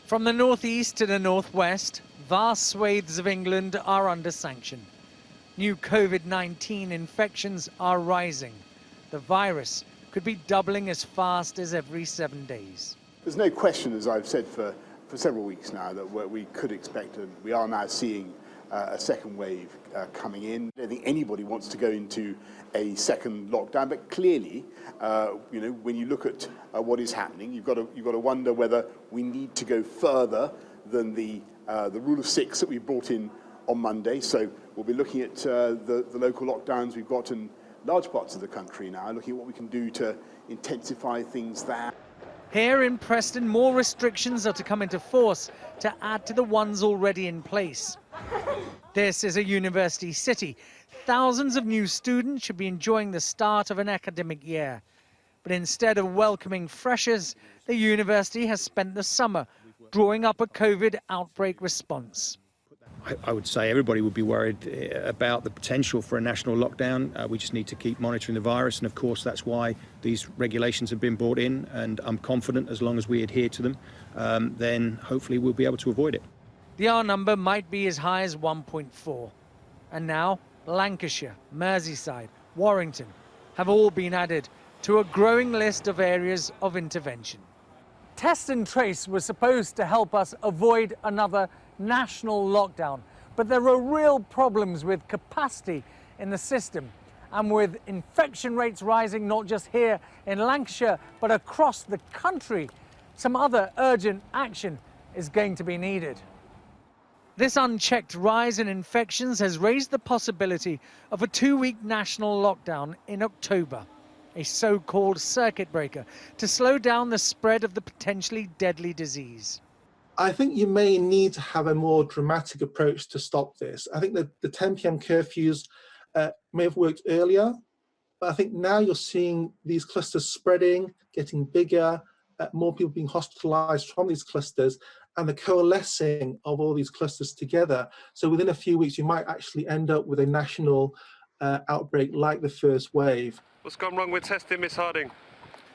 From the northeast to the northwest, vast swathes of England are under sanction. New COVID-19 infections are rising. The virus could be doubling as fast as every 7 days. There's no question, as I've said for several weeks now, that we could expect, and we are now seeing a second wave coming in. I don't think anybody wants to go into a second lockdown, but clearly, when you look at what is happening, you've got to wonder whether we need to go further than the rule of 6 that we brought in on Monday. So we'll be looking at the local lockdowns we've got in large parts of the country now, looking at what we can do to intensify things there. Here in Preston, more restrictions are to come into force to add to the ones already in place. This is a university city. Thousands of new students should be enjoying the start of an academic year. But instead of welcoming freshers, the university has spent the summer drawing up a COVID outbreak response. I would say everybody would be worried about the potential for a national lockdown. We just need to keep monitoring the virus, and of course that's why these regulations have been brought in, and I'm confident as long as we adhere to them, then hopefully we'll be able to avoid it. The R number might be as high as 1.4. And now Lancashire, Merseyside, Warrington have all been added to a growing list of areas of intervention. Test and Trace was supposed to help us avoid another national lockdown, but there are real problems with capacity in the system, and with infection rates rising not just here in Lancashire but across the country, some other urgent action is going to be needed. This unchecked rise in infections has raised the possibility of a 2-week national lockdown in October, a so-called circuit breaker to slow down the spread of the potentially deadly disease. I think you may need to have a more dramatic approach to stop this. I think that the 10 p.m. curfews may have worked earlier, but I think now you're seeing these clusters spreading, getting bigger, more people being hospitalised from these clusters, and the coalescing of all these clusters together. So within a few weeks, you might actually end up with a national outbreak like the first wave. What's gone wrong with testing, Miss Harding?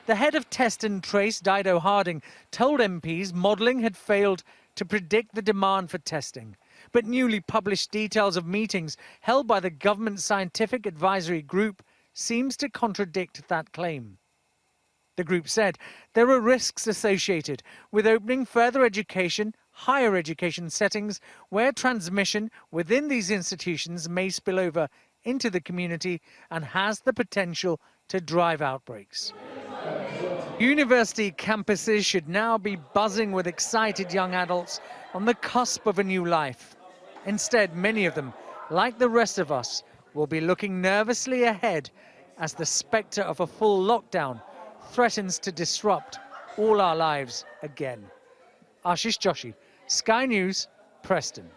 The head of Test and Trace, Dido Harding, told MPs modelling had failed to predict the demand for testing. But newly published details of meetings held by the government scientific advisory group seems to contradict that claim. The group said there are risks associated with opening further education, higher education settings where transmission within these institutions may spill over into the community and has the potential to drive outbreaks. University campuses should now be buzzing with excited young adults on the cusp of a new life. Instead, many of them, like the rest of us, will be looking nervously ahead as the spectre of a full lockdown threatens to disrupt all our lives again. Ashish Joshi, Sky News, Preston.